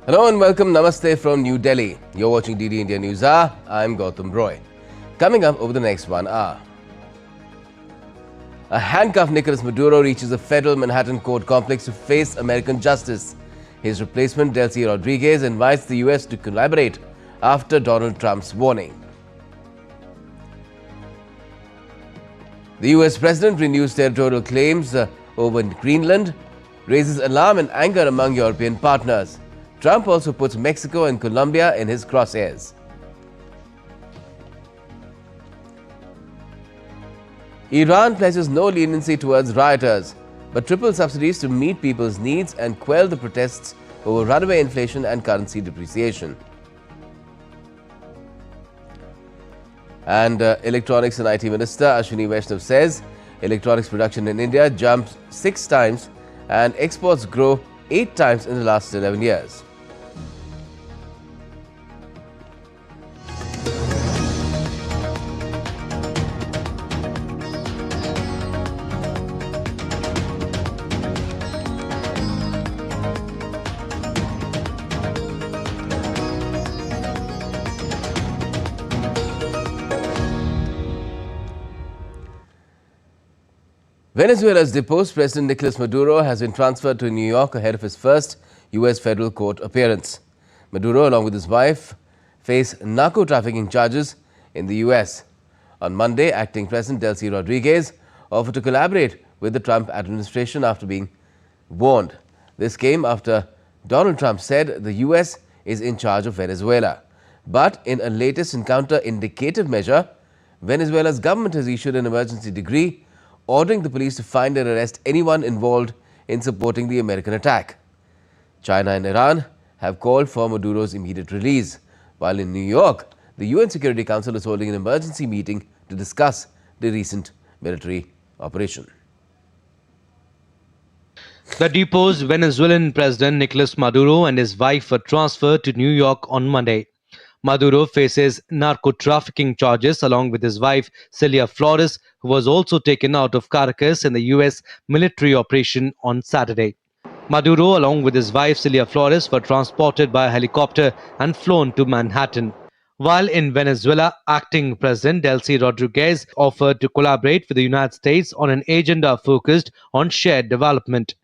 Hello and welcome. Namaste from New Delhi. You're watching DD India News Hour. I'm Gautam Roy. Coming up over the next 1 hour. A handcuffed Nicolas Maduro reaches a federal Manhattan court complex to face American justice. His replacement, Delcy Rodriguez, invites the U.S. to collaborate after Donald Trump's warning. The U.S. president renews territorial claims over Greenland, raises alarm and anger among European partners. Trump also puts Mexico and Colombia in his crosshairs. Iran pledges no leniency towards rioters, but triple subsidies to meet people's needs and quell the protests over runaway inflation and currency depreciation. And Electronics and IT Minister Ashwini Vaishnav says electronics production in India jumped 6 times and exports grow 8 times in the last 11 years. Venezuela's deposed President Nicolas Maduro has been transferred to New York ahead of his first U.S. federal court appearance. Maduro, along with his wife, face narco-trafficking charges in the U.S. On Monday, acting President Delcy Rodriguez offered to collaborate with the Trump administration after being warned. This came after Donald Trump said the U.S. is in charge of Venezuela. But in a latest and counter-indicative measure, Venezuela's government has issued an emergency decree ordering the police to find and arrest anyone involved in supporting the American attack. China and Iran have called for Maduro's immediate release, while in New York, the UN Security Council is holding an emergency meeting to discuss the recent military operation. The deposed Venezuelan President Nicolas Maduro and his wife were transferred to New York on Monday. Maduro faces narco-trafficking charges along with his wife Celia Flores, who was also taken out of Caracas in the U.S. military operation on Saturday. Maduro, along with his wife Celia Flores, were transported by helicopter and flown to Manhattan. While in Venezuela, acting President Delcy Rodriguez offered to collaborate with the United States on an agenda focused on shared development.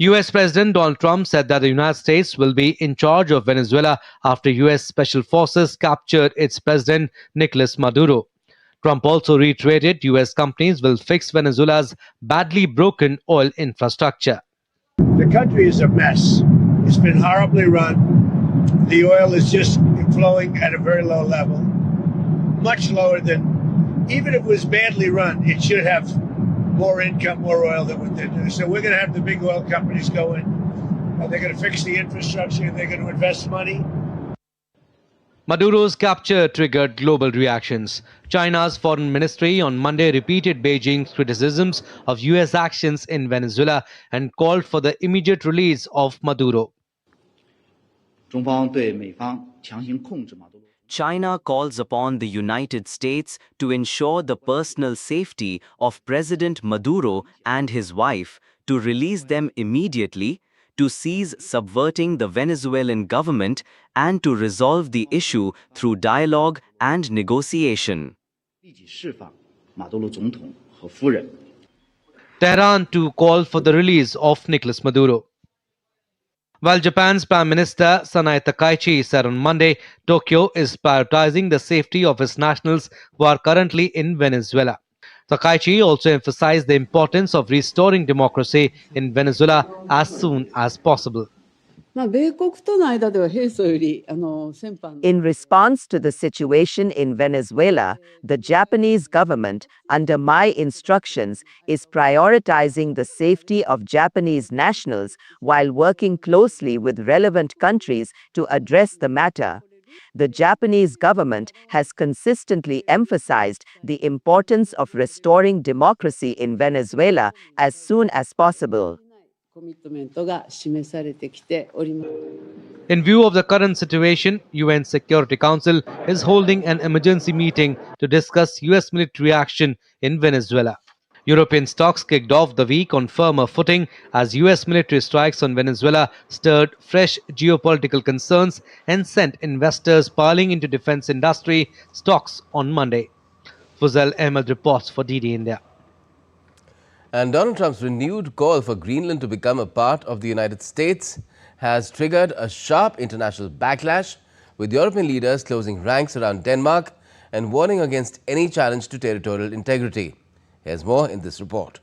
U.S. President Donald Trump said that the United States will be in charge of Venezuela after U.S. Special Forces captured its president, Nicolas Maduro. Trump also reiterated U.S. companies will fix Venezuela's badly broken oil infrastructure. The country is a mess. It's been horribly run. The oil is just flowing at a very low level, much lower than, even if it was badly run, it should have more income, more oil than what they do. So we're going to have the big oil companies go in. They're going to fix the infrastructure. They're going to invest money. Maduro's capture triggered global reactions. China's foreign ministry on Monday repeated Beijing's criticisms of U.S. actions in Venezuela and called for the immediate release of Maduro. China calls upon the United States to ensure the personal safety of President Maduro and his wife, to release them immediately, to cease subverting the Venezuelan government, and to resolve the issue through dialogue and negotiation. Tehran too called for the release of Nicolas Maduro. While Japan's Prime Minister Sanae Takaichi said on Monday, Tokyo is prioritizing the safety of its nationals who are currently in Venezuela. Takaichi also emphasized the importance of restoring democracy in Venezuela as soon as possible. In response to the situation in Venezuela, the Japanese government, under my instructions, is prioritizing the safety of Japanese nationals while working closely with relevant countries to address the matter. The Japanese government has consistently emphasized the importance of restoring democracy in Venezuela as soon as possible. In view of the current situation, UN Security Council is holding an emergency meeting to discuss US military action in Venezuela. European stocks kicked off the week on firmer footing as US military strikes on Venezuela stirred fresh geopolitical concerns and sent investors piling into defense industry stocks on Monday. Fuzel Ahmed reports for DD India. And Donald Trump's renewed call for Greenland to become a part of the United States has triggered a sharp international backlash, with European leaders closing ranks around Denmark and warning against any challenge to territorial integrity. Here's more in this report.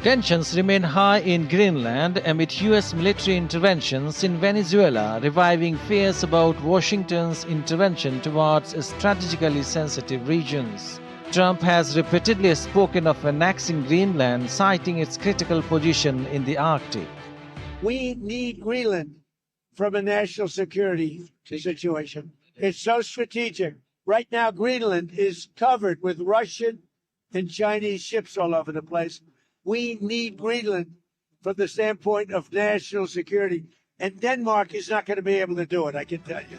Tensions remain high in Greenland amid U.S. military interventions in Venezuela, reviving fears about Washington's intervention towards strategically sensitive regions. Trump has repeatedly spoken of annexing Greenland, citing its critical position in the Arctic. We need Greenland from a national security situation. It's so strategic. Right now, Greenland is covered with Russian and Chinese ships all over the place. We need Greenland from the standpoint of national security. And Denmark is not going to be able to do it, I can tell you.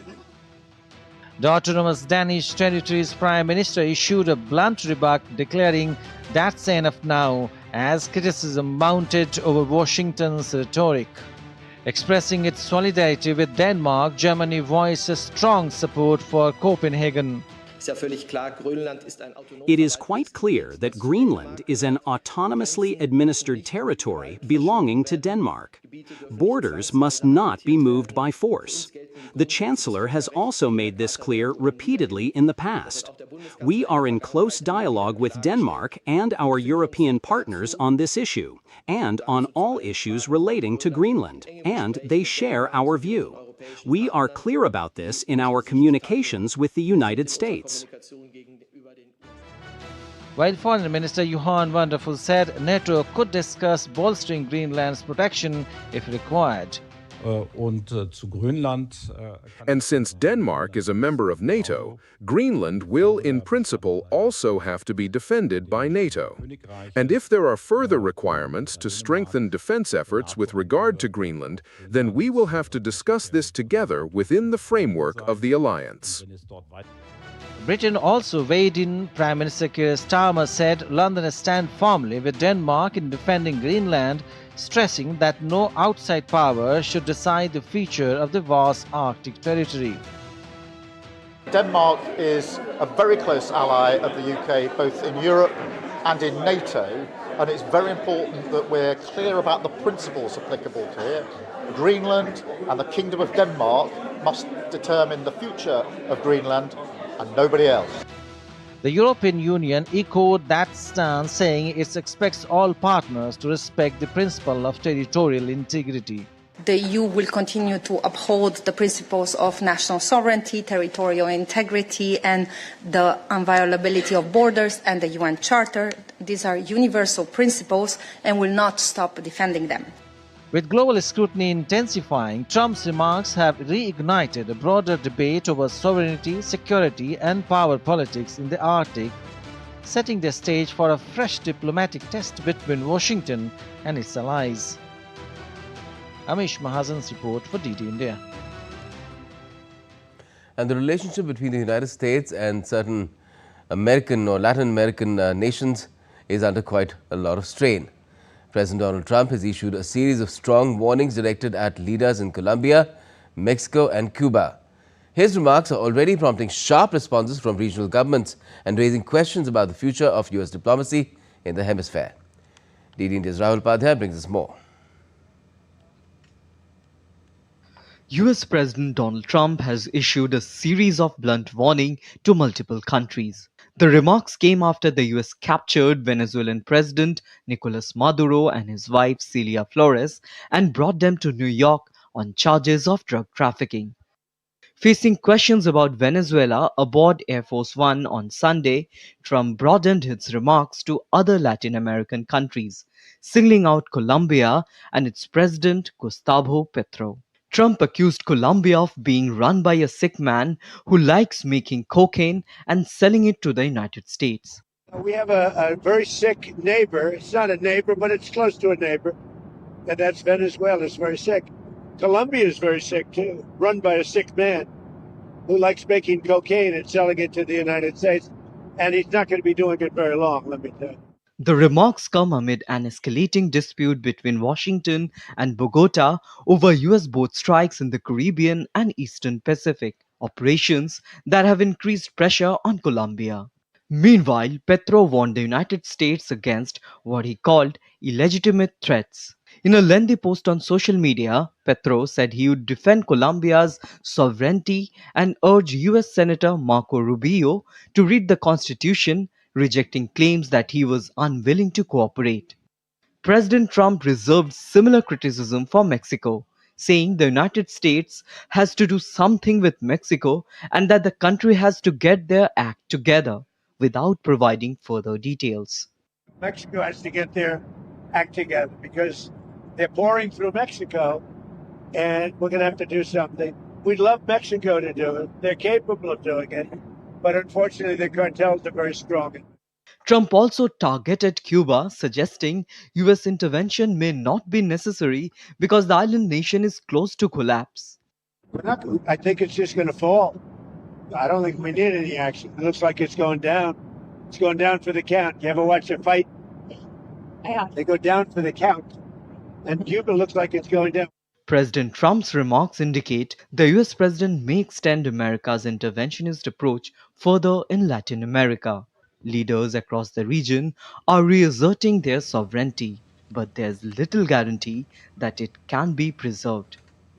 The autonomous Danish territory's prime minister issued a blunt rebuke declaring that's enough now, as criticism mounted over Washington's rhetoric. Expressing its solidarity with Denmark, Germany voices strong support for Copenhagen. It is quite clear that Greenland is an autonomously administered territory belonging to Denmark. Borders must not be moved by force. The Chancellor has also made this clear repeatedly in the past. We are in close dialogue with Denmark and our European partners on this issue, and on all issues relating to Greenland, and they share our view. We are clear about this in our communications with the United States. While Foreign Minister Johan Wonderful said NATO could discuss bolstering Greenland's protection if required. And since Denmark is a member of NATO, Greenland will in principle also have to be defended by NATO. And if there are further requirements to strengthen defense efforts with regard to Greenland, then we will have to discuss this together within the framework of the alliance. Britain also weighed in. Prime Minister Keir Starmer said London stands firmly with Denmark in defending Greenland, stressing that no outside power should decide the future of the vast Arctic territory. Denmark is a very close ally of the UK, both in Europe and in NATO, and it's very important that we're clear about the principles applicable to here. Greenland and the Kingdom of Denmark must determine the future of Greenland and nobody else. The European Union echoed that stance, saying it expects all partners to respect the principle of territorial integrity. The EU will continue to uphold the principles of national sovereignty, territorial integrity, and the inviolability of borders and the UN Charter. These are universal principles and will not stop defending them. With global scrutiny intensifying, Trump's remarks have reignited a broader debate over sovereignty, security, and power politics in the Arctic, setting the stage for a fresh diplomatic test between Washington and its allies. Amish Mahajan's report for DD India. And the relationship between the United States and certain American or Latin American nations is under quite a lot of strain. President Donald Trump has issued a series of strong warnings directed at leaders in Colombia, Mexico and Cuba. His remarks are already prompting sharp responses from regional governments and raising questions about the future of U.S. diplomacy in the hemisphere. DD India's Rahul Padhyay brings us more. US President Donald Trump has issued a series of blunt warnings to multiple countries. The remarks came after the US captured Venezuelan President Nicolas Maduro and his wife Celia Flores and brought them to New York on charges of drug trafficking. Facing questions about Venezuela aboard Air Force One on Sunday, Trump broadened his remarks to other Latin American countries, singling out Colombia and its president Gustavo Petro. Trump accused Colombia of being run by a sick man who likes making cocaine and selling it to the United States. We have a very sick neighbor. It's not a neighbor, but it's close to a neighbor. And that's Venezuela. It's very sick. Colombia is very sick too, run by a sick man who likes making cocaine and selling it to the United States. And he's not going to be doing it very long, let me tell you. The remarks come amid an escalating dispute between Washington and Bogota over US boat strikes in the Caribbean and Eastern Pacific, operations that have increased pressure on Colombia. Meanwhile, Petro warned the United States against what he called illegitimate threats. In a lengthy post on social media, Petro said he would defend Colombia's sovereignty and urged US Senator Marco Rubio to read the constitution, rejecting claims that he was unwilling to cooperate. President Trump reserved similar criticism for Mexico, saying the United States has to do something with Mexico and that the country has to get their act together, without providing further details. Mexico has to get their act together because they're pouring through Mexico and we're going to have to do something. We'd love Mexico to do it. They're capable of doing it. But unfortunately, the cartels are very strong. Trump also targeted Cuba, suggesting US intervention may not be necessary because the island nation is close to collapse. I think it's just going to fall. I don't think we need any action. It looks like it's going down. It's going down for the count. You ever watch a fight? Yeah. They go down for the count. And Cuba looks like it's going down. President Trump's remarks indicate the US president may extend America's interventionist approach further in Latin America. Leaders across the region are reasserting their sovereignty, but there's little guarantee that it can be preserved.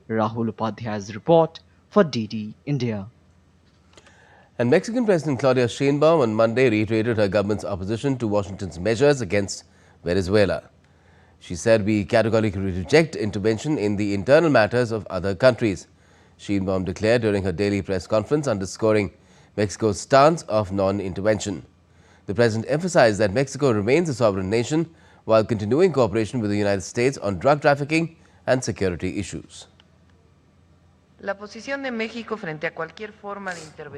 Rahul Upadhyay's report for DD India. And Mexican President Claudia Sheinbaum on Monday reiterated her government's opposition to Washington's measures against Venezuela. She said we categorically reject intervention in the internal matters of other countries. Sheinbaum declared during her daily press conference, underscoring Mexico's stance of non-intervention. The president emphasized that Mexico remains a sovereign nation while continuing cooperation with the United States on drug trafficking and security issues.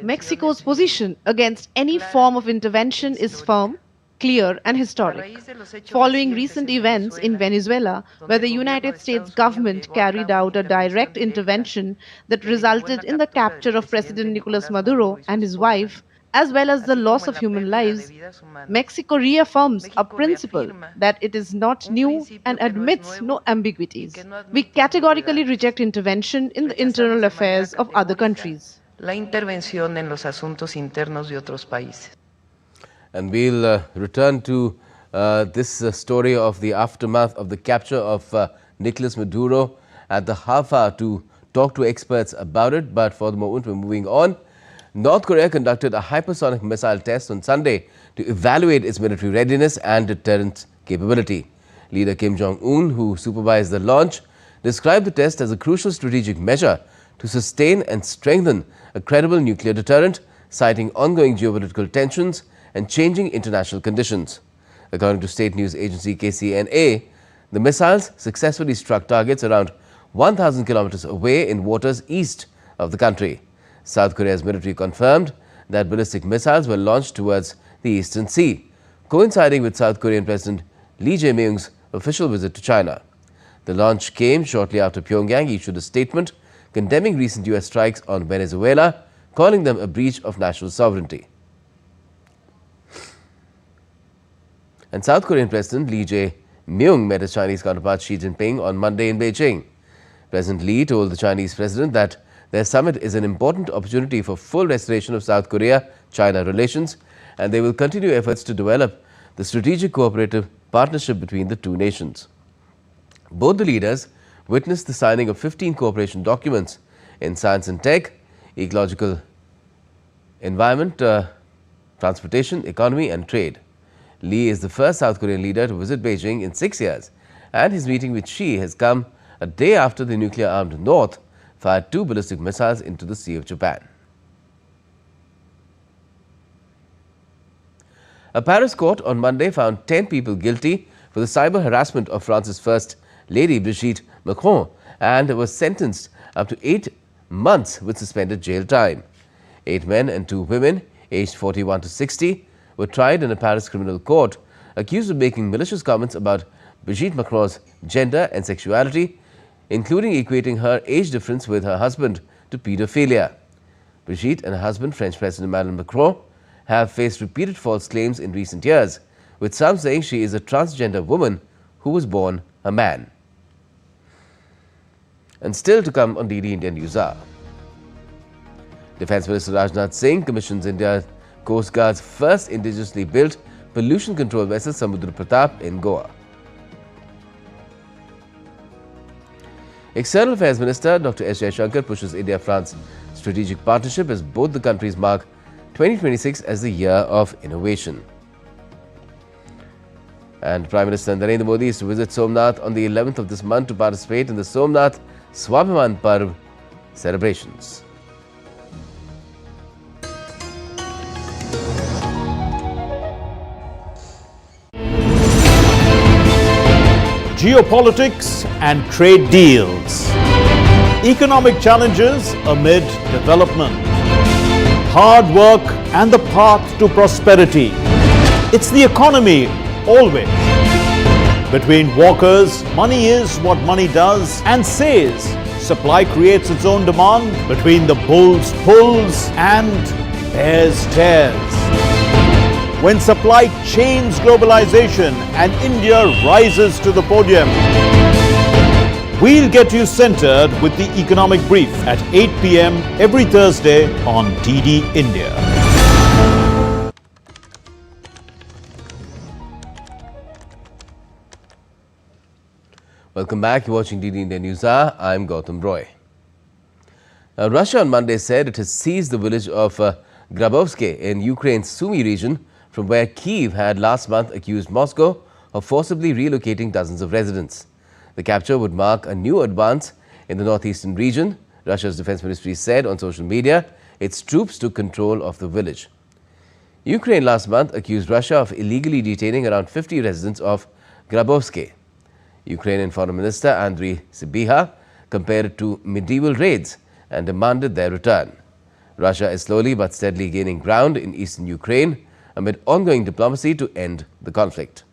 Mexico's position against any form of intervention is firm, clear and historic. Following recent events in Venezuela, where the United States government carried out a direct intervention that resulted in the capture of President Nicolas Maduro and his wife, as well as the loss of human lives, Mexico reaffirms a principle that it is not new and admits no ambiguities. We categorically reject intervention in the internal affairs of other countries. And we'll return to this story of the aftermath of the capture of Nicolas Maduro at the half hour to talk to experts about it. But for the moment, we're moving on. North Korea conducted a hypersonic missile test on Sunday to evaluate its military readiness and deterrent capability. Leader Kim Jong-un, who supervised the launch, described the test as a crucial strategic measure to sustain and strengthen a credible nuclear deterrent, citing ongoing geopolitical tensions and changing international conditions. According to state news agency KCNA, the missiles successfully struck targets around 1,000 kilometers away in waters east of the country. South Korea's military confirmed that ballistic missiles were launched towards the Eastern Sea, coinciding with South Korean President Lee Jae-myung's official visit to China. The launch came shortly after Pyongyang issued a statement condemning recent US strikes on Venezuela, calling them a breach of national sovereignty. And South Korean President Lee Jae-myung met his Chinese counterpart Xi Jinping on Monday in Beijing. President Lee told the Chinese president that their summit is an important opportunity for full restoration of South Korea-China relations, and they will continue efforts to develop the strategic cooperative partnership between the two nations. Both the leaders witnessed the signing of 15 cooperation documents in science and tech, ecological environment, transportation, economy and trade. Lee is the first South Korean leader to visit Beijing in 6 years, and his meeting with Xi has come a day after the nuclear-armed North fired 2 ballistic missiles into the Sea of Japan. A Paris court on Monday found 10 people guilty for the cyber harassment of France's First Lady Brigitte Macron and was sentenced up to 8 months with suspended jail time. 8 men and 2 women, aged 41 to 60, were tried in a Paris criminal court, accused of making malicious comments about Brigitte Macron's gender and sexuality including equating her age difference with her husband to pedophilia. Brigitte and her husband, French President Emmanuel Macron, have faced repeated false claims in recent years, with some saying she is a transgender woman who was born a man. And still to come on DD India Newshour. Defence Minister Rajnath Singh commissions India Coast Guard's first indigenously built pollution control vessel Samudra Pratap in Goa. External Affairs Minister Dr. S. Jaishankar pushes India-France strategic partnership as both the countries mark 2026 as the year of innovation. And Prime Minister Narendra Modi is to visit Somnath on the 11th of this month to participate in the Somnath Swabhiman Parv celebrations. Geopolitics and trade deals. Economic challenges amid development. Hard work and the path to prosperity. It's the economy always. Between walkers, money is what money does and says. Supply creates its own demand. Between the bulls pulls and bears tears. When supply chains globalization and India rises to the podium. We'll get you centered with the economic brief at 8 p.m. every Thursday on DD India. Welcome back. You're watching DD India Newshour. I'm Gautam Roy. Russia on Monday said it has seized the village of Grabovske in Ukraine's Sumy region, from where Kyiv had last month accused Moscow of forcibly relocating dozens of residents. The capture would mark a new advance in the northeastern region. Russia's defense ministry said on social media its troops took control of the village. Ukraine last month accused Russia of illegally detaining around 50 residents of Grabovske. Ukrainian Foreign Minister Andriy Sybiha compared it to medieval raids and demanded their return. Russia is slowly but steadily gaining ground in eastern Ukraine amid ongoing diplomacy to end the conflict.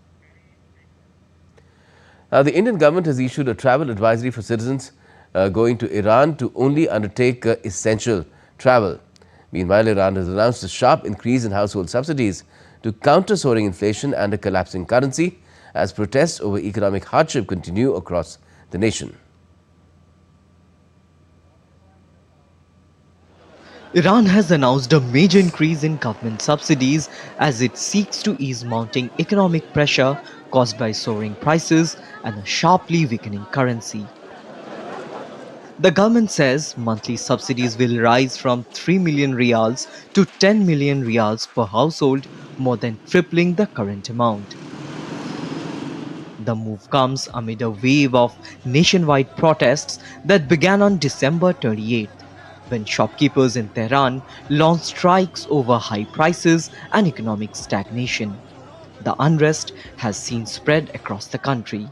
Now, the Indian government has issued a travel advisory for citizens going to Iran to only undertake essential travel. Meanwhile, Iran has announced a sharp increase in household subsidies to counter soaring inflation and a collapsing currency as protests over economic hardship continue across the nation. Iran has announced a major increase in government subsidies as it seeks to ease mounting economic pressure caused by soaring prices and a sharply weakening currency. The government says monthly subsidies will rise from 3 million riyals to 10 million riyals per household, more than tripling the current amount. The move comes amid a wave of nationwide protests that began on December 28th. When shopkeepers in Tehran launched strikes over high prices and economic stagnation. The unrest has seen spread across the country.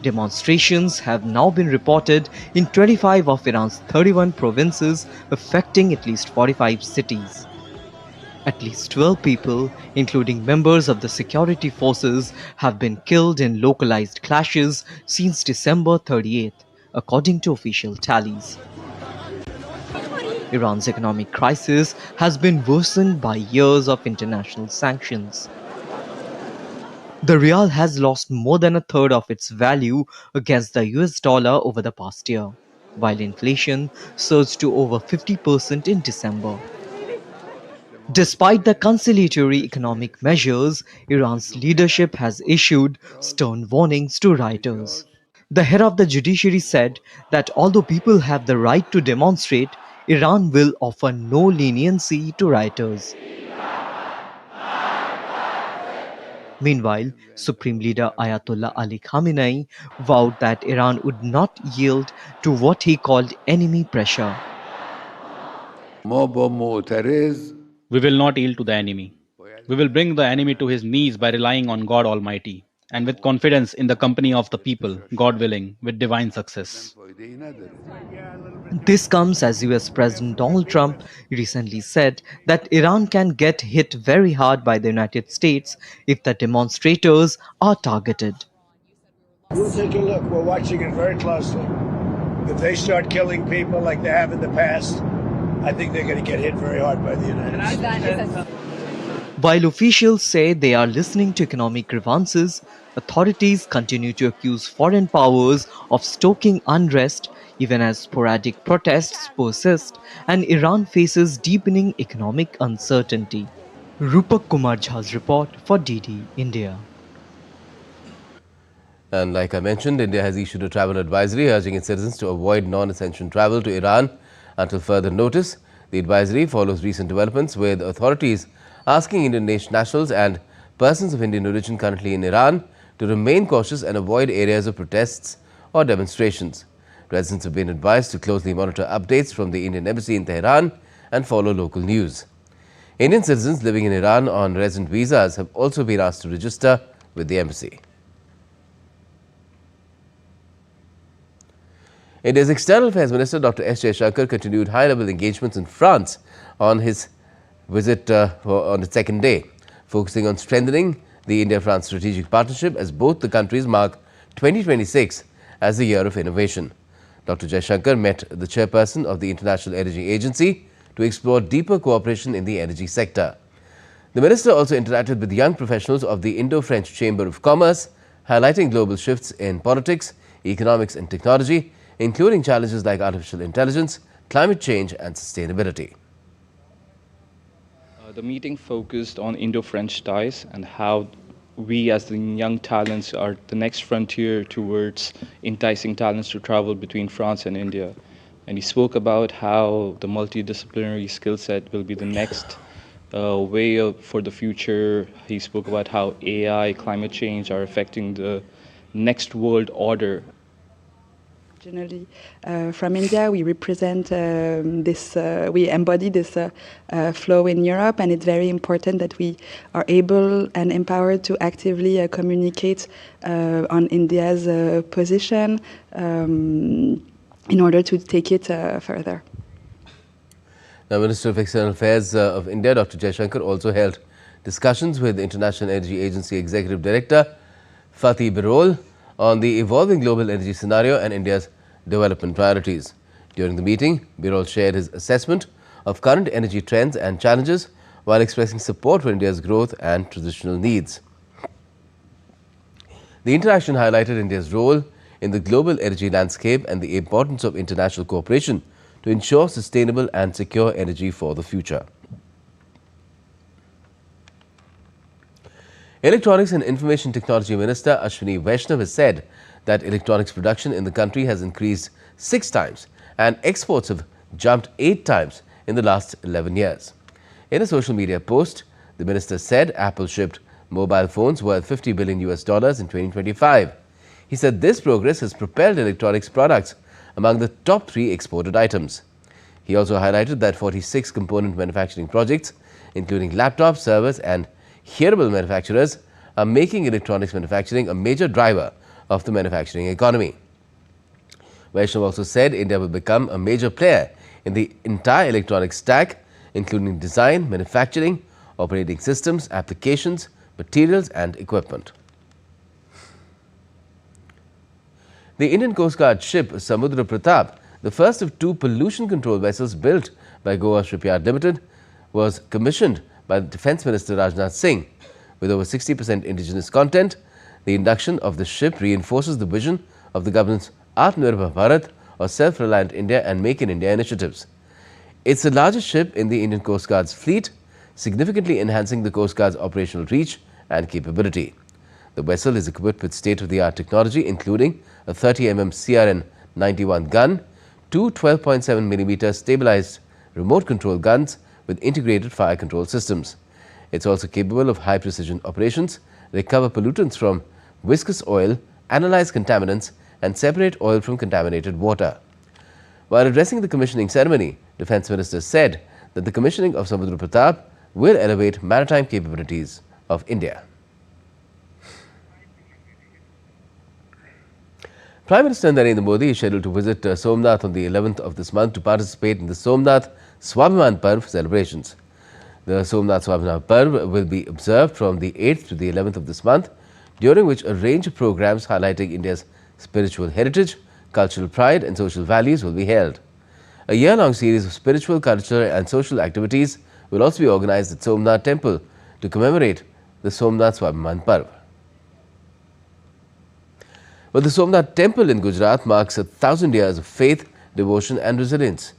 Demonstrations have now been reported in 25 of Iran's 31 provinces, affecting at least 45 cities. At least 12 people, including members of the security forces, have been killed in localized clashes since December 38th, according to official tallies. Iran's economic crisis has been worsened by years of international sanctions. The rial has lost more than a third of its value against the US dollar over the past year, while inflation surged to over 50% in December. Despite the conciliatory economic measures, Iran's leadership has issued stern warnings to rioters. The head of the judiciary said that although people have the right to demonstrate, Iran will offer no leniency to rioters. Meanwhile, Supreme Leader Ayatollah Ali Khamenei vowed that Iran would not yield to what he called enemy pressure. We will not yield to the enemy. We will bring the enemy to his knees by relying on God Almighty and with confidence in the company of the people, God willing, with divine success. This comes as US President Donald Trump recently said that Iran can get hit very hard by the United States if the demonstrators are targeted. We'll take a look. We're watching it very closely. If they start killing people like they have in the past, I think they're going to get hit very hard by the United States. While officials say they are listening to economic grievances, authorities continue to accuse foreign powers of stoking unrest even as sporadic protests persist and Iran faces deepening economic uncertainty. Rupak Kumar Jha's report for DD India. And like I mentioned, India has issued a travel advisory urging its citizens to avoid non-essential travel to Iran until further notice. The advisory follows recent developments with authorities asking Indian nationals and persons of Indian origin currently in Iran to remain cautious and avoid areas of protests or demonstrations. Residents have been advised to closely monitor updates from the Indian embassy in Tehran and follow local news. Indian citizens living in Iran on resident visas have also been asked to register with the embassy. India's External Affairs Minister Dr. S. Jaishankar continued high-level engagements in France on his visit on its second day, focusing on strengthening the India-France strategic partnership as both the countries mark 2026 as the year of innovation. Dr. Jaishankar met the chairperson of the International Energy Agency to explore deeper cooperation in the energy sector. The minister also interacted with young professionals of the Indo-French Chamber of Commerce, highlighting global shifts in politics, economics and technology, including challenges like artificial intelligence, climate change and sustainability. The meeting focused on Indo-French ties and how we as the young talents are the next frontier towards enticing talents to travel between France and India. And he spoke about how the multidisciplinary skill set will be the next way for the future. He spoke about how AI, climate change are affecting the next world order. Originally from India, we represent we embody this flow in Europe, and it's very important that we are able and empowered to actively communicate on India's position in order to take it further. Now, Minister of External Affairs of India, Dr. Jaishankar, also held discussions with International Energy Agency Executive Director Fatih Birol on the evolving global energy scenario and India's development priorities. During the meeting, Birol shared his assessment of current energy trends and challenges while expressing support for India's growth and transitional needs. The interaction highlighted India's role in the global energy landscape and the importance of international cooperation to ensure sustainable and secure energy for the future. Electronics and Information Technology Minister Ashwini Vaishnav has said that electronics production in the country has increased 6 times and exports have jumped 8 times in the last 11 years. In a social media post, the minister said Apple shipped mobile phones worth $50 billion in 2025. He said this progress has propelled electronics products among the top 3 exported items. He also highlighted that 46 component manufacturing projects, including laptops, servers and hearable manufacturers, are making electronics manufacturing a major driver of the manufacturing economy. Vaishnav also said India will become a major player in the entire electronics stack, including design, manufacturing, operating systems, applications, materials and equipment. The Indian Coast Guard ship Samudra Pratap, the first of 2 pollution control vessels built by Goa Shipyard Limited, was commissioned by the Defence Minister Rajnath Singh. With over 60% indigenous content, the induction of the ship reinforces the vision of the government's Atmanirbhar Bharat or self-reliant India and Make in India initiatives. It's the largest ship in the Indian Coast Guard's fleet, significantly enhancing the Coast Guard's operational reach and capability. The vessel is equipped with state-of-the-art technology, including a 30mm CRN-91 gun, 2 12.7mm stabilized remote control guns with integrated fire control systems. It's also capable of high-precision operations, recover pollutants from viscous oil, analyze contaminants and separate oil from contaminated water. While addressing the commissioning ceremony, Defence Minister said that the commissioning of Samudra Pratap will elevate maritime capabilities of India. Prime Minister Narendra Modi is scheduled to visit Somnath on the 11th of this month to participate in the Somnath Swabhiman Parv celebrations. The Somnath Swabhiman Parv will be observed from the 8th to the 11th of this month. during which a range of programs highlighting India's spiritual heritage, cultural pride and social values will be held. A year-long series of spiritual, cultural and social activities will also be organized at Somnath Temple to commemorate the Somnath Swabhiman Parv. But the Somnath Temple in Gujarat marks 1,000 years of faith, devotion and resilience.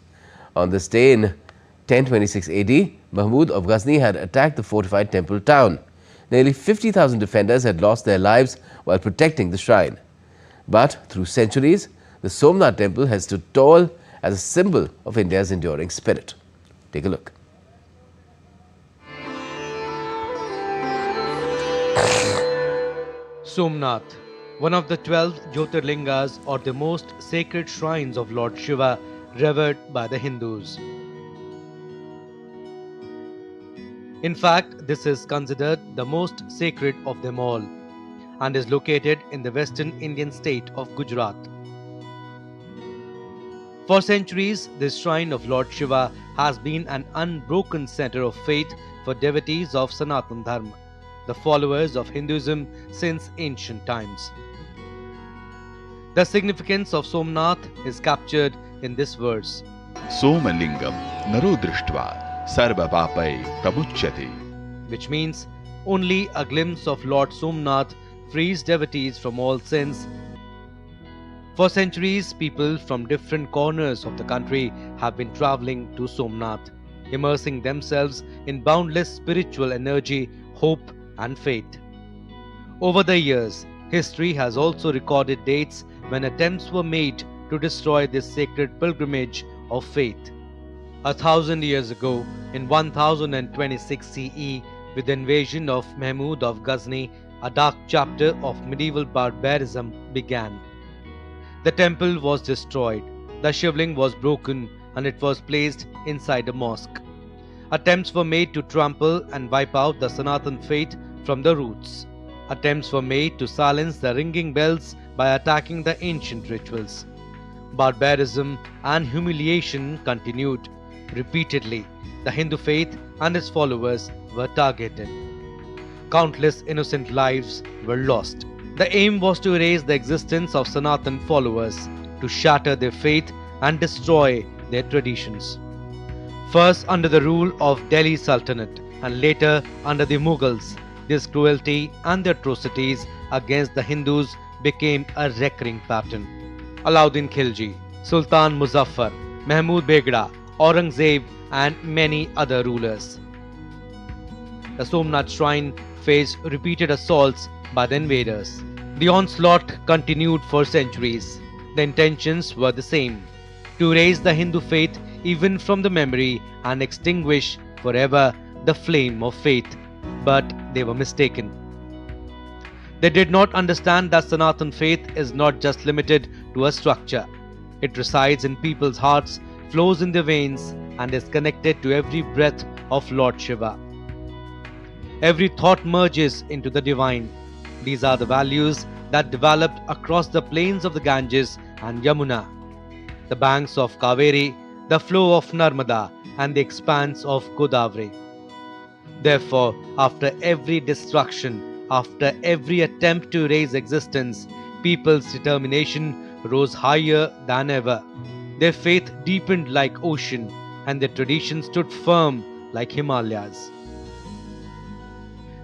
On this day in 1026 AD, Mahmud of Ghazni had attacked the fortified temple town. Nearly 50,000 defenders had lost their lives while protecting the shrine. But through centuries, the Somnath Temple has stood tall as a symbol of India's enduring spirit. Take a look. Somnath, one of the 12 Jyotirlingas or the most sacred shrines of Lord Shiva, revered by the Hindus. In fact, this is considered the most sacred of them all and is located in the western Indian state of Gujarat. For centuries, this shrine of Lord Shiva has been an unbroken center of faith for devotees of Sanatana Dharma, the followers of Hinduism since ancient times. The significance of Somnath is captured in this verse. Somalingam naro drishtva sarva papai pramuchyate, which means only a glimpse of Lord Somnath frees devotees from all sins. For centuries, people from different corners of the country have been traveling to Somnath, immersing themselves in boundless spiritual energy, hope and faith. Over the years, history has also recorded dates when attempts were made to destroy this sacred pilgrimage of faith. 1,000 years ago, in 1026 CE, with the invasion of Mahmud of Ghazni, a dark chapter of medieval barbarism began. The temple was destroyed, the shivling was broken and it was placed inside a mosque. Attempts were made to trample and wipe out the Sanatan faith from the roots. Attempts were made to silence the ringing bells by attacking the ancient rituals. Barbarism and humiliation continued. Repeatedly, the Hindu faith and its followers were targeted. Countless innocent lives were lost. The aim was to erase the existence of Sanatan followers, to shatter their faith and destroy their traditions. First under the rule of Delhi Sultanate and later under the Mughals, this cruelty and the atrocities against the Hindus became a recurring pattern. Alauddin Khilji, Sultan Muzaffar, Mahmud Begra, Aurangzeb and many other rulers. The Somnath shrine faced repeated assaults by the invaders. The onslaught continued for centuries. The intentions were the same: to erase the Hindu faith even from the memory and extinguish forever the flame of faith. But they were mistaken. They did not understand that Sanatan faith is not just limited to a structure. It resides in people's hearts, flows in their veins, and is connected to every breath of Lord Shiva. Every thought merges into the divine. These are the values that developed across the plains of the Ganges and Yamuna, the banks of Kaveri, the flow of Narmada, and the expanse of Godavari. Therefore, after every destruction, after every attempt to erase existence, people's determination rose higher than ever. Their faith deepened like ocean, and their tradition stood firm like Himalayas.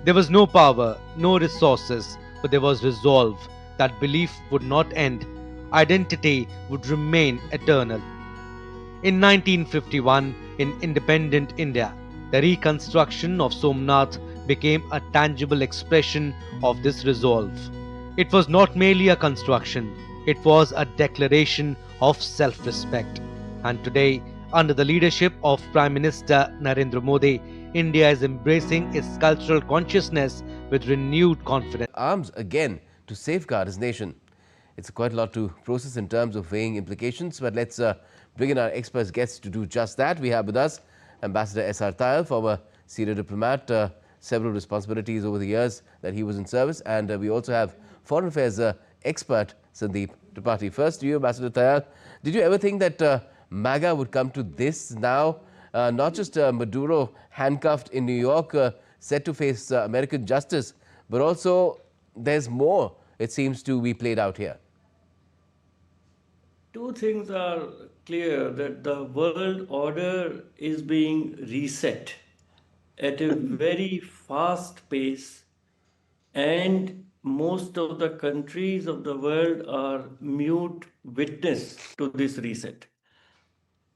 There was no power, no resources, but there was resolve that belief would not end, identity would remain eternal. In 1951, in independent India, the reconstruction of Somnath became a tangible expression of this resolve. It was not merely a construction, it was a declaration of self-respect. And today, under the leadership of Prime Minister Narendra Modi, India is embracing its cultural consciousness with renewed confidence. Arms again to safeguard his nation. It's quite a lot to process in terms of weighing implications, but let's bring in our expert guests to do just that. We have with us Ambassador S.R. Tayal, former senior diplomat, several responsibilities over the years that he was in service, and we also have Foreign Affairs expert Sandeep Tripathi. First to you, Ambassador Tayal. Did you ever think that MAGA would come to this now? Not just Maduro handcuffed in New York, set to face American justice, but also there's more, it seems, to be played out here. Two things are clear, that the world order is being reset at a very fast pace, and most of the countries of the world are mute witness to this reset.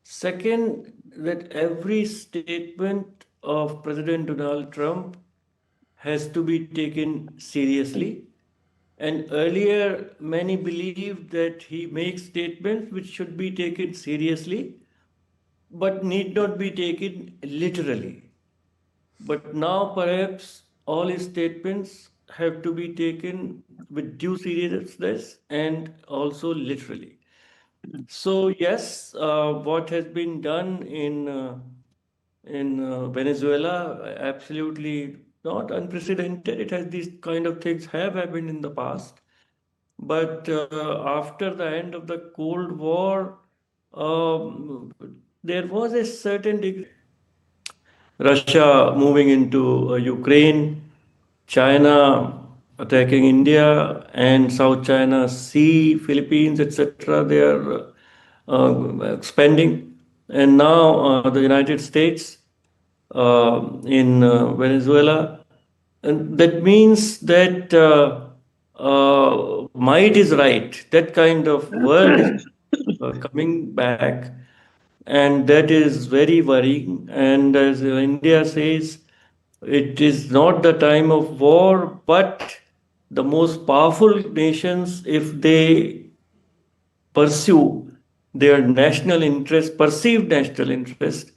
Second, that every statement of President Donald Trump has to be taken seriously. And earlier, many believed that he makes statements which should be taken seriously, but need not be taken literally. But now, perhaps, all his statements have to be taken with due seriousness and also literally. So, yes, what has been done in Venezuela, absolutely not unprecedented. It has these kind of things have happened in the past. But after the end of the Cold War, there was a certain degree. Russia moving into Ukraine, China attacking India, and South China Sea, Philippines, etc. They are expanding. And now the United States in Venezuela. And that means that might is right. That kind of world is coming back. And that is very worrying. And as India says, it is not the time of war, but the most powerful nations, if they pursue their national interest, perceived national interest,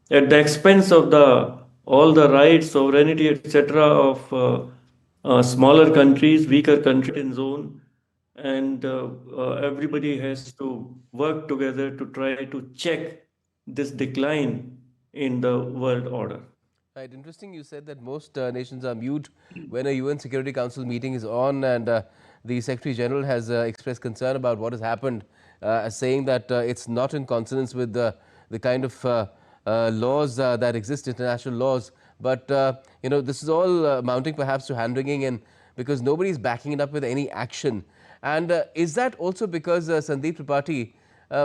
at the expense of all the rights, sovereignty, etc., of smaller countries, weaker countries in zone, and everybody has to work together to try to check this decline in the world order. Right. Interesting. You said that most nations are mute when a UN Security Council meeting is on, and the Secretary General has expressed concern about what has happened, saying that it's not in consonance with the kind of laws that exist, international laws. But this is all amounting perhaps to hand wringing, and because nobody is backing it up with any action. And is that also because Sandeep Tripathi,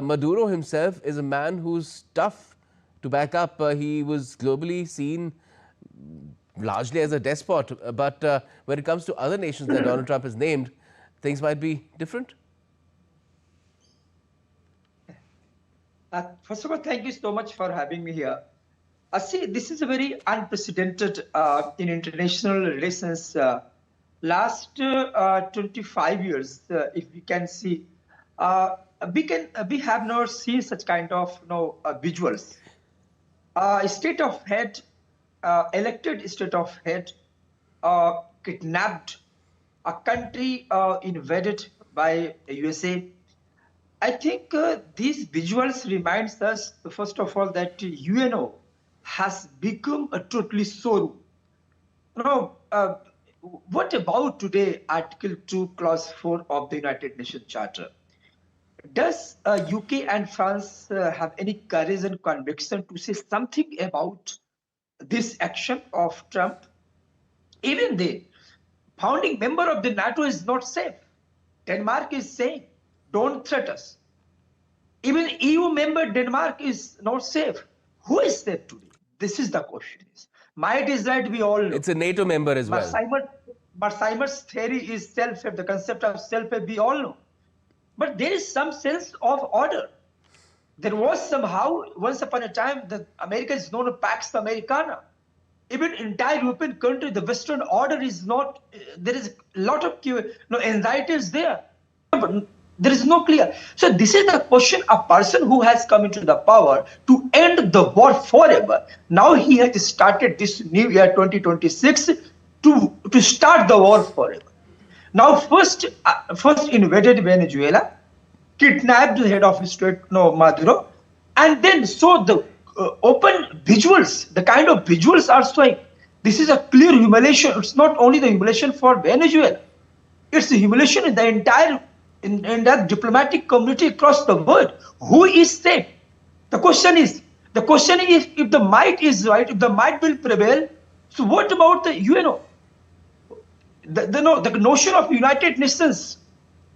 Maduro himself is a man who's tough to back up? He was globally seen largely as a despot, but when it comes to other nations that Donald Trump has named, things might be different. First of all, thank you so much for having me here. See, this is a very unprecedented in international relations. Last 25 years, if we can see, we have not seen such kind of visuals. A state of head, elected state of head, kidnapped, a country invaded by USA. I think these visuals reminds us, first of all, that UNO has become a totally sore. What about today Article 2, Clause 4 of the United Nations Charter? Does UK and France have any courage and conviction to say something about this action of Trump? Even the founding member of the NATO is not safe. Denmark is saying, don't threat us. Even EU member Denmark is not safe. Who is safe today? This is the question. Might is right, we all know. It's a NATO member as well. But Simon's theory is self-help, the concept of self-help, we all know. But there is some sense of order. There was somehow, once upon a time, the America is known as Pax Americana. Even entire European country, the Western order is not, there is a lot of anxiety is there. But there is no clear. So this is the question, a person who has come into the power to end the war forever. Now he has started this new year 2026 to start the war forever. Now first invaded Venezuela, kidnapped the head of state, Maduro, and then saw the open visuals, the kind of visuals are showing. This is a clear humiliation. It's not only the humiliation for Venezuela, it's the humiliation in the entire in that diplomatic community across the world. Who is safe? The question is if the might is right, if the might will prevail, so what about the UNO? the notion of United Nations,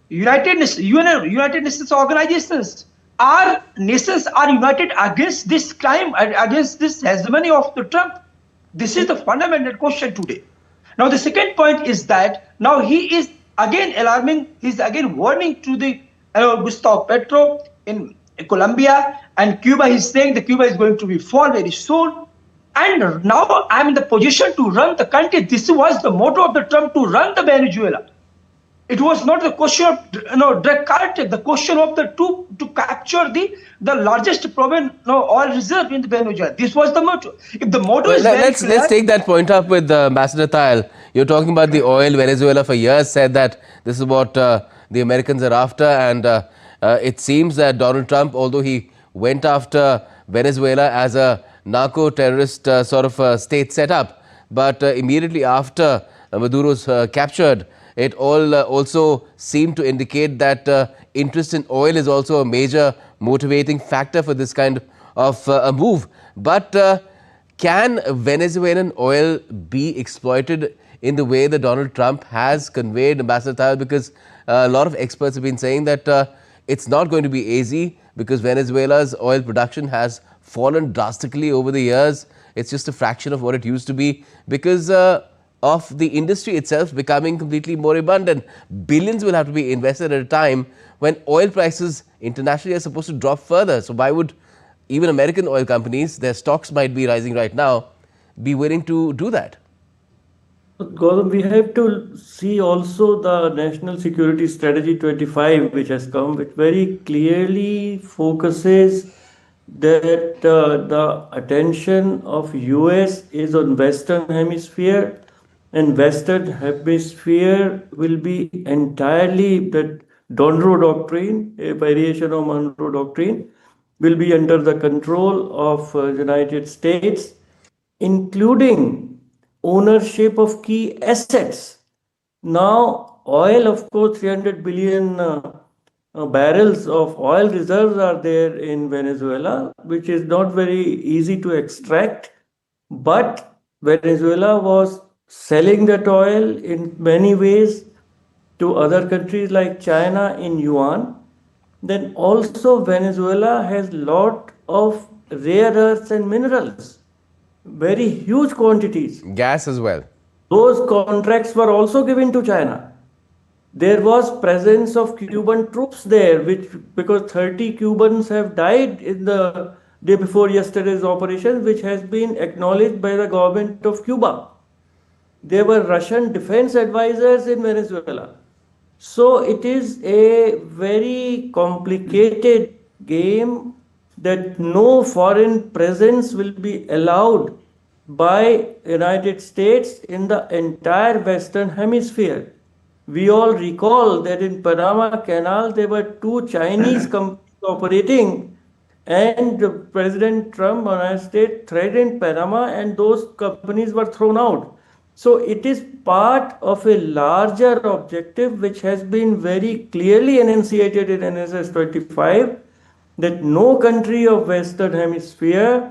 United Nations organizations, our nations are united against this crime, against this hegemony of the Trump. This is the fundamental question today. Now the second point is that now he is again alarming, he's again warning to the Gustavo Petro in Colombia and Cuba. He's saying that Cuba is going to be fall very soon. And now I'm in the position to run the country. This was the motto of the Trump, to run the Venezuela. It was not the question of drug cartel, the question of the to capture the largest proven oil reserve in the Venezuela. This was the motto. If the motto is let's take that point up with Ambassador Tayal. You're talking about the oil. Venezuela for years said that this is what the Americans are after, and it seems that Donald Trump, although he went after Venezuela as a narco-terrorist sort of state setup, but immediately after Maduro's captured, it all also seemed to indicate that interest in oil is also a major motivating factor for this kind of a move. But can Venezuelan oil be exploited in the way that Donald Trump has conveyed, Ambassador Tayal? Because a lot of experts have been saying that it's not going to be easy, because Venezuela's oil production has fallen drastically over the years. It's just a fraction of what it used to be because of the industry itself becoming completely moribund, and billions will have to be invested at a time when oil prices internationally are supposed to drop further. So why would even American oil companies, their stocks might be rising right now, be willing to do that? Gautam, we have to see also the National Security Strategy 25, which has come, which very clearly focuses that the attention of US is on Western Hemisphere, and Western Hemisphere will be entirely that Monroe Doctrine, a variation of Monroe Doctrine, will be under the control of United States, including ownership of key assets. Now, oil, of course, 300 billion barrels of oil reserves are there in Venezuela, which is not very easy to extract. But Venezuela was selling that oil in many ways to other countries like China in yuan. Then also Venezuela has lot of rare earths and minerals, very huge quantities. Gas as well. Those contracts were also given to China. There was presence of Cuban troops there, which because 30 Cubans have died in the day before yesterday's operation, which has been acknowledged by the government of Cuba. There were Russian defense advisors in Venezuela. So it is a very complicated game that no foreign presence will be allowed by United States in the entire Western Hemisphere. We all recall that in Panama Canal there were 2 Chinese companies operating, and President Trump, United States, threatened Panama, and those companies were thrown out. So it is part of a larger objective which has been very clearly enunciated in NSS 25, that no country of Western Hemisphere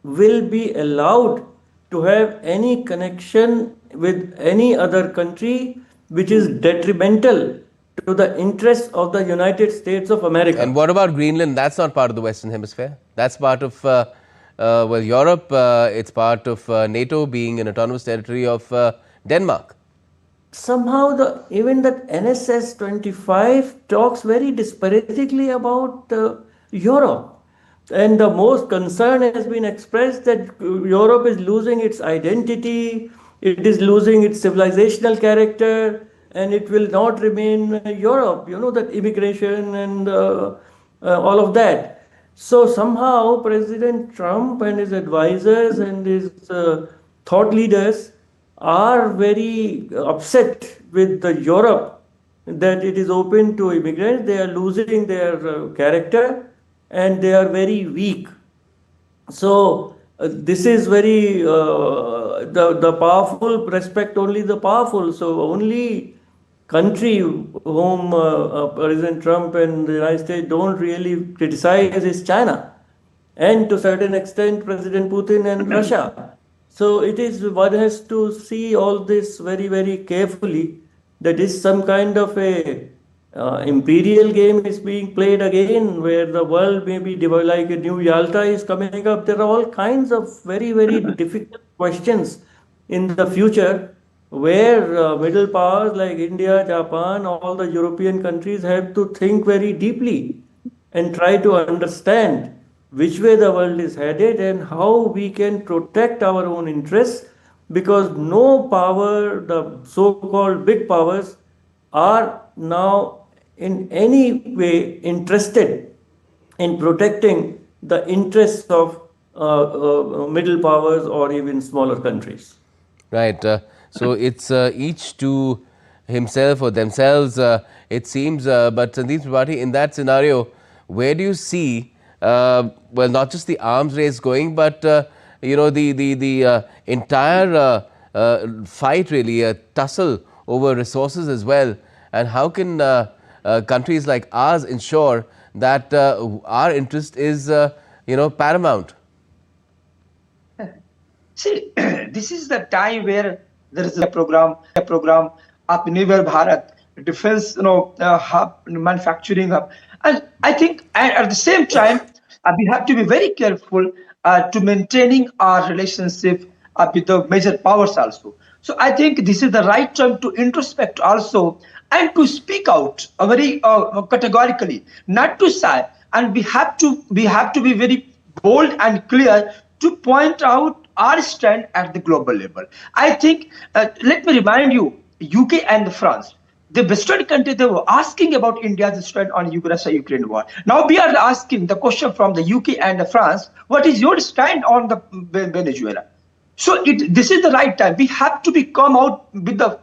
will be allowed to have any connection with any other country which is detrimental to the interests of the United States of America. And what about Greenland? That's not part of the Western Hemisphere. That's part of well, Europe. It's part of NATO, being an autonomous territory of Denmark. Somehow even that NSS 25 talks very disparagingly about Europe. And the most concern has been expressed that Europe is losing its identity, it is losing its civilizational character, and it will not remain Europe, you know, that immigration and all of that. So somehow President Trump and his advisors and his thought leaders are very upset with Europe that it is open to immigrants. They are losing their character and they are very weak. So this is very, the powerful respect only the powerful. So only country whom President Trump and the United States don't really criticize is China. And to a certain extent, President Putin and Russia. So it is, one has to see all this very, very carefully. That is some kind of a imperial game is being played again, where the world may be divided, like a new Yalta is coming up. There are all kinds of very, very difficult questions in the future, where middle powers like India, Japan, all the European countries have to think very deeply and try to understand which way the world is headed and how we can protect our own interests, because no power, the so-called big powers, are now in any way interested in protecting the interests of middle powers or even smaller countries. Right. So it's each to himself or themselves, it seems. But Sandeep Tripathi, in that scenario, where do you see, well, not just the arms race going, but you know, the entire fight, really, a tussle over resources as well, and how can countries like ours ensure that our interest is, you know, paramount? See, this is the time where there is a program, Atmanirbhar Bharat, defense, hub, manufacturing hub, and I think, and at the same time, we have to be very careful to maintaining our relationship with the major powers also. So I think this is the right time to introspect also and to speak out very categorically, not to sigh, and we have to be very bold and clear to point out our stand at the global level. I think, let me remind you, UK and France, the Western countries, they were asking about India's stand on Russia-Ukraine war. Now we are asking the question from the UK and France, what is your stand on the Venezuela? So this is the right time. We have to come out with a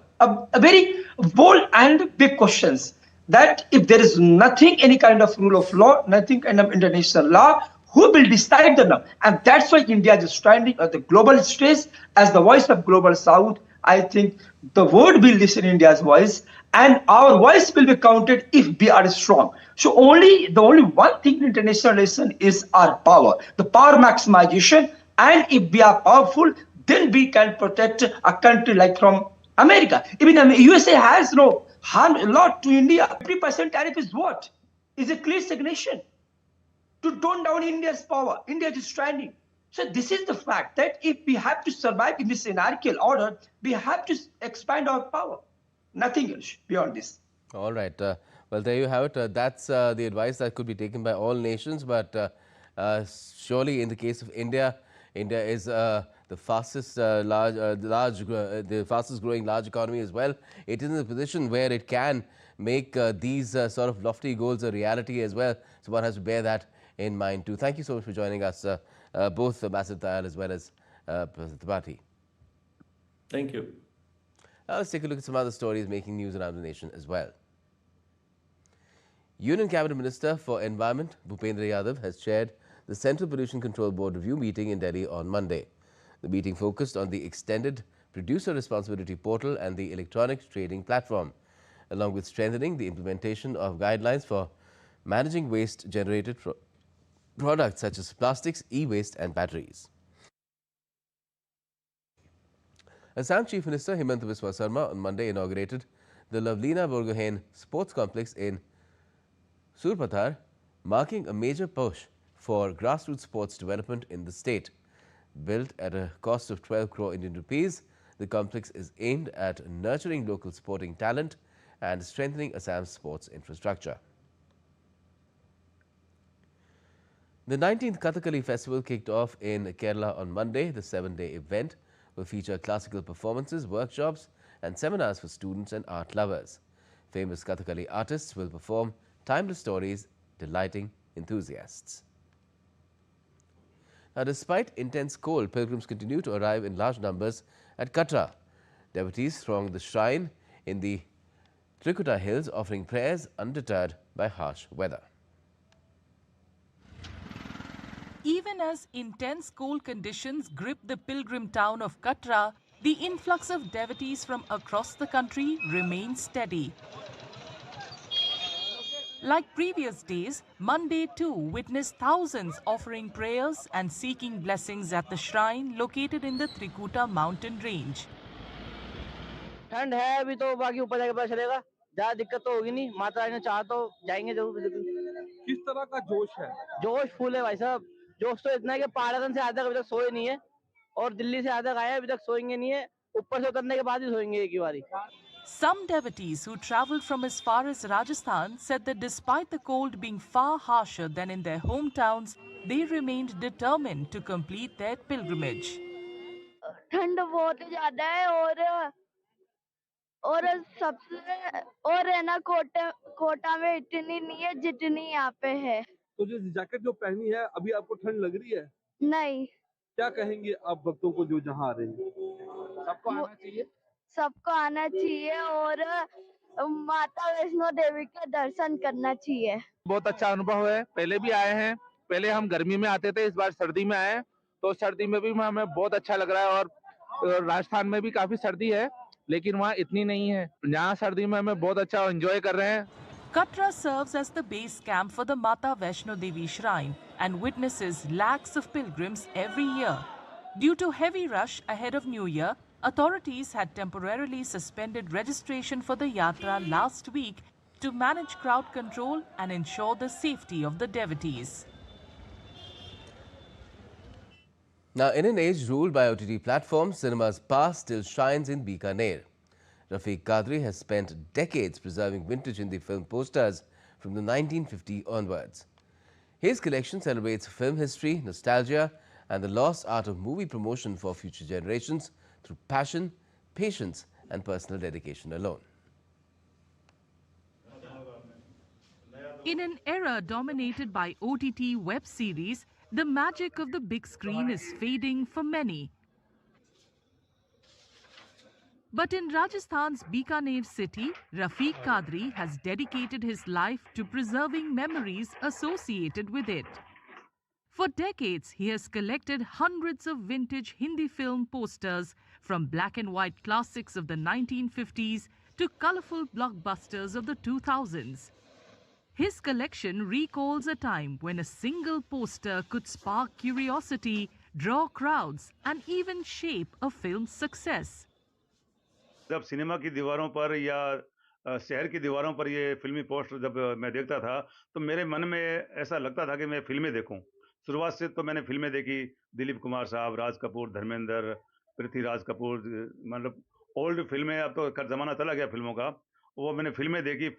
very bold and big questions, that if there is nothing, any kind of rule of law, nothing kind of international law, who will decide the now? And that's why India is standing at the global stage as the voice of global South. I think the world will listen India's voice, and our voice will be counted if we are strong. So the only one thing in international relation is our power, the power maximization. And if we are powerful, then we can protect a country like from America. Even USA has harmed a lot to India. 3% tariff is what? Is a clear stagnation to tone down India's power. India is stranding. So this is the fact that if we have to survive in this anarchical order, we have to expand our power. Nothing else beyond this. All right. Well, there you have it. That's the advice that could be taken by all nations. But surely, in the case of India, India is the fastest the fastest growing large economy as well. It is in a position where it can make these sort of lofty goals a reality as well. So one has to bear that in mind too. Thank you so much for joining us, both Ambassador Tayal as well as Prasar Bharati. Thank you. Now let's take a look at some other stories making news around the nation as well. Union Cabinet Minister for Environment Bhupendra Yadav has chaired the Central Pollution Control Board review meeting in Delhi on Monday. The meeting focused on the extended producer responsibility portal and the electronic trading platform, along with strengthening the implementation of guidelines for managing waste generated from products such as plastics, e-waste and batteries. Assam Chief Minister Himanta Biswa Sarma on Monday inaugurated the Lavlina Borgohain Sports Complex in Surpathar, marking a major push for grassroots sports development in the state. Built at a cost of 12 crore Indian rupees, the complex is aimed at nurturing local sporting talent and strengthening Assam's sports infrastructure. The 19th Kathakali Festival kicked off in Kerala on Monday. The 7-day event will feature classical performances, workshops and seminars for students and art lovers. Famous Kathakali artists will perform timeless stories, delighting enthusiasts. Now, despite intense cold, pilgrims continue to arrive in large numbers at Katra. Devotees throng the shrine in the Trikuta Hills, offering prayers undeterred by harsh weather. Even as intense cold conditions grip the pilgrim town of Katra, the influx of devotees from across the country remains steady. Like previous days, Monday too witnessed thousands offering prayers and seeking blessings at the shrine located in the Trikuta mountain range. ठंड है अभी तो बाकी ऊपर जाके पता चलेगा ज्यादा दिक्कत तो होगी नहीं माता रानी ने चाहा तो जाएंगे जरूर किस तरह का जोश है जोश फुल है भाई साहब जोश तो इतना है कि पहाड़न से आज तक अभी तक सोए नहीं है और दिल्ली से आज तक आए अभी तक सोएंगे नहीं है ऊपर से उतरने के बाद ही सोएंगे एक ही बारी Some devotees who travelled from as far as Rajasthan said that despite the cold being far harsher than in their hometowns, they remained determined to complete their pilgrimage. ठंड बहुत ज्यादा है और सबसे और है ना कोटा में इतनी नहीं है जितनी यहाँ पे है तो जो जैकेट जो पहनी है अभी आपको ठंड लग रही है नहीं क्या कहेंगे आप भक्तों को जो जहाँ आ रहे हैं सबको आना चाहिए और माता वैष्णो देवी के दर्शन करना चाहिए बहुत अच्छा अनुभव है पहले भी आए हैं पहले हम गर्मी में आते थे इस बार सर्दी में आए तो सर्दी में भी हमें बहुत अच्छा लग रहा है और राजस्थान में भी काफी सर्दी है लेकिन वहाँ इतनी नहीं है यहाँ सर्दी में हमें बहुत अच्छा एंजॉय कर रहे हैं Katra serves as the base camp for the Mata Vaishno Devi shrine and witnesses lakhs of pilgrims every year. Due to heavy rush ahead of New Year, authorities had temporarily suspended registration for the yatra last week to manage crowd control and ensure the safety of the devotees. Now, in an age ruled by OTT platforms, cinema's past still shines in Bikaner. Rafiq Qadri has spent decades preserving vintage Hindi film posters from the 1950s onwards. His collection celebrates film history, nostalgia and the lost art of movie promotion for future generations through passion, patience and personal dedication alone. In an era dominated by OTT web series, the magic of the big screen is fading for many. But in Rajasthan's Bikaner city, Rafiq Qadri has dedicated his life to preserving memories associated with it. For decades, he has collected hundreds of vintage Hindi film posters, from black and white classics of the 1950s to colorful blockbusters of the 2000s. His collection recalls a time when a single poster could spark curiosity, draw crowds, and even shape a film's success. जब cinema की दीवारों पर या शहर की दीवारों पर ये फिल्मी पोस्टर जब मैं देखता था तो मेरे मन में ऐसा लगता था कि मैं फिल्में देखूं। शुरुआत से तो मैंने फिल्में देखी, दिलीप कुमार साहब, राज कपूर, धर्मेंद्र, पृथ्वीराज कपूर, मतलब ओल्ड फिल्में, अब तो जमाना चला गया फिल्मों का, वो मैंने फिल्में देखी।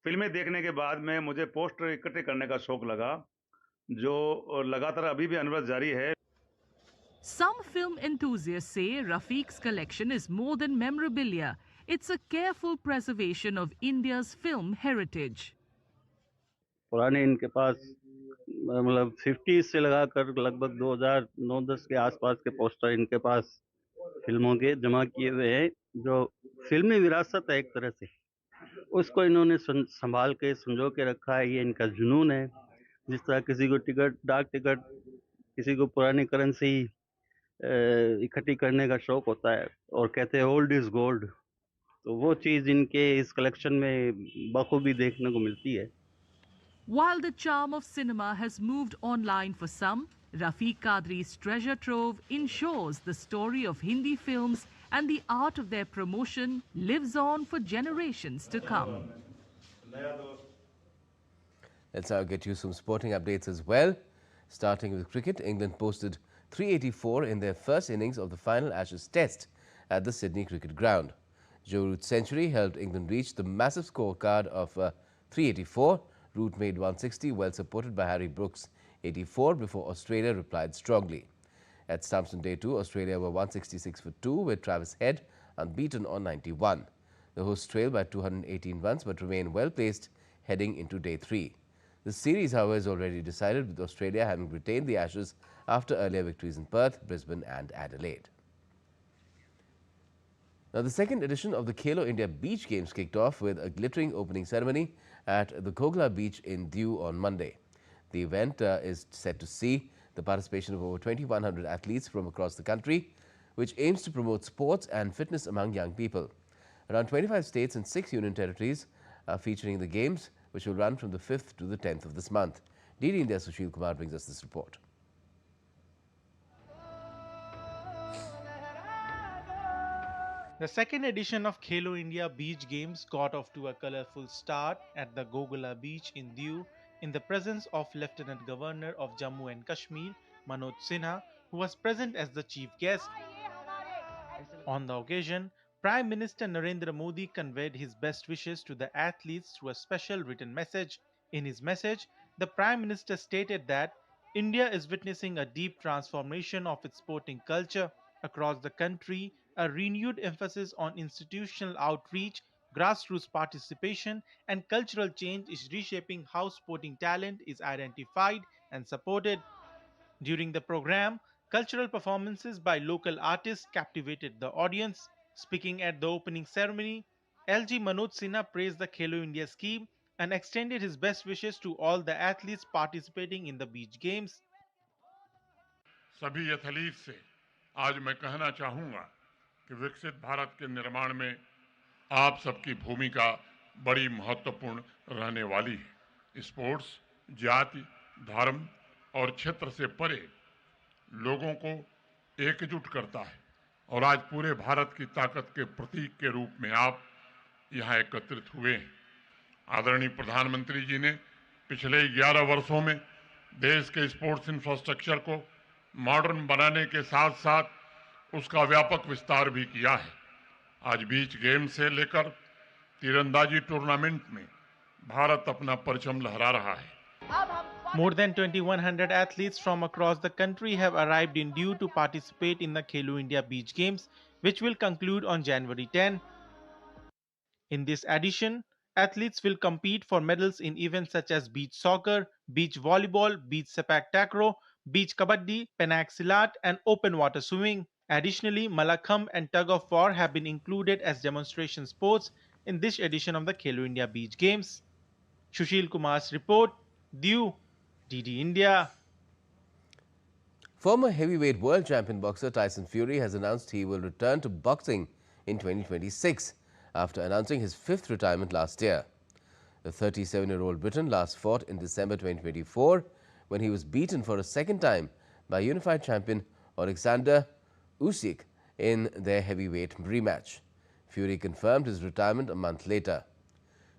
फिल्में देखने के बाद में मुझे पोस्टर इकट्ठे करने का शौक लगा, जो लगातार अभी भी अनवरत जारी है। Some film enthusiasts say Rafiq's collection is more than memorabilia. It's a careful preservation of India's film heritage. पुराने इनके पास मतलब 50 से लगाकर लगभग 2009-10 के आसपास के पोस्टर इनके पास फिल्मों के जमा किए हुए हैं, जो फिल्मी विरासत है एक तरह से, उसको इन्होंने संभाल के संजो के रखा है। ये इनका जुनून है। जिस तरह किसी को टिकट, डाक टिकट, किसी को पुरानी करेंसी इकट्ठी करने का शौक होता है और कहते हैं ओल्ड इज गोल्ड, तो वो चीज इनके इस कलेक्शन में बखूबी देखने को मिलती है। While the charm of cinema has moved online for some, Rafiq Qadri's treasure trove ensures the story of Hindi films and the art of their promotion lives on for generations to come. Let's now get you some sporting updates as well. Starting with cricket, England posted 384 in their first innings of the final Ashes Test at the Sydney Cricket Ground. Joe Root's century helped England reach the massive scorecard of 384. Root made 160, well supported by Harry Brooks' 84 before Australia replied strongly. At Stamps on Day 2, Australia were 166 for 2 with Travis Head unbeaten on 91. The hosts trailed by 218 runs but remain well placed heading into Day 3. The series, however, is already decided, with Australia having retained the Ashes after earlier victories in Perth, Brisbane and Adelaide. Now, the second edition of the Khelo India Beach Games kicked off with a glittering opening ceremony at the Khogla Beach in Diu on Monday. The event is set to see the participation of over 2,100 athletes from across the country, which aims to promote sports and fitness among young people. Around 25 states and 6 union territories are featuring the games, which will run from the 5th to the 10th of this month. DD India's Sushil Kumar brings us this report. The second edition of Khelo India Beach Games got off to a colourful start at the Gogola Beach in Diu in the presence of Lieutenant Governor of Jammu and Kashmir, Manoj Sinha, who was present as the chief guest. On the occasion, Prime Minister Narendra Modi conveyed his best wishes to the athletes through a special written message. In his message, the Prime Minister stated that India is witnessing a deep transformation of its sporting culture. Across the country, a renewed emphasis on institutional outreach, grassroots participation, and cultural change is reshaping how sporting talent is identified and supported. During the program, cultural performances by local artists captivated the audience. Speaking at the opening ceremony, LG Manoj Sinha praised the Khelo India scheme and extended his best wishes to all the athletes participating in the beach games. सभी athlete से आज मैं कहना चाहूंगा कि विकसित भारत के निर्माण में आप सबकी भूमिका बड़ी महत्वपूर्ण रहने वाली है। स्पोर्ट्स जाति, धर्म और क्षेत्र से परे लोगों को एकजुट करता है और आज पूरे भारत की ताकत के प्रतीक के रूप में आप यहाँ एकत्रित हुए हैं। आदरणीय प्रधानमंत्री जी ने पिछले 11 वर्षों में देश के स्पोर्ट्स इंफ्रास्ट्रक्चर को मॉडर्न बनाने के साथ साथ उसका व्यापक विस्तार भी किया है। आज बीच गेम से लेकर तीरंदाजी टूर्नामेंट में भारत अपना परचम लहरा रहा है। More than 2,100 athletes from across the country have arrived in Diu to participate in the Khelo India Beach Games, which will conclude on January 10. In this edition, athletes will compete for medals in events such as beach soccer, beach volleyball, beach sepak takraw, beach kabaddi, penak silat, and open water swimming. Additionally, Malakham and tug of war have been included as demonstration sports in this edition of the Khelo India Beach Games. Sushil Kumar's report, Diu, DD India. Former heavyweight world champion boxer Tyson Fury has announced he will return to boxing in 2026 after announcing his 5th retirement last year. The 37-year-old Briton last fought in December 2024 when he was beaten for a second time by unified champion Alexander Usyk in their heavyweight rematch. Fury confirmed his retirement a month later.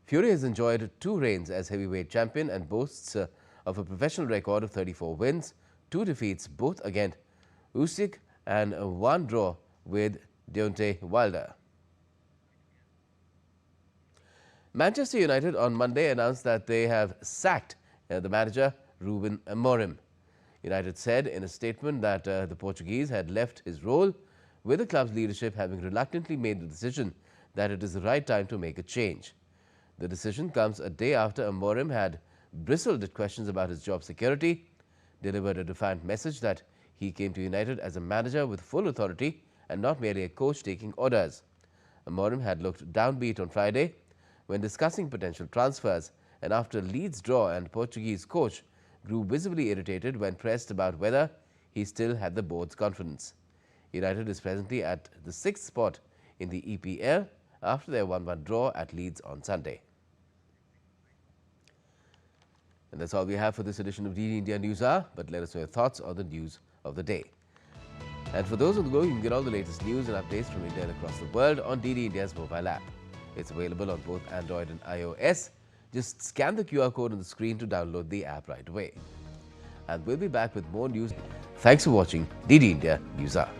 Fury has enjoyed 2 reigns as heavyweight champion and boasts of a professional record of 34 wins, 2 defeats both against Usyk and 1 draw with Deontay Wilder. Manchester United on Monday announced that they have sacked the manager Ruben Amorim. United said in a statement that the Portuguese had left his role, with the club's leadership having reluctantly made the decision that it is the right time to make a change. The decision comes a day after Amorim had bristled at questions about his job security, delivered a defiant message that he came to United as a manager with full authority and not merely a coach taking orders. Amorim had looked downbeat on Friday when discussing potential transfers, and after Leeds' draw, and Portuguese coach grew visibly irritated when pressed about whether he still had the board's confidence. United is presently at the 6th spot in the EPL after their 1-1 draw at Leeds on Sunday. And that's all we have for this edition of DD India News Hour, but let us know your thoughts on the news of the day. And for those on the go, you can get all the latest news and updates from India and across the world on DD India's mobile app. It's available on both Android and iOS. Just scan the QR code on the screen to download the app right away. And we'll be back with more news. Thanks for watching DD India News Hour.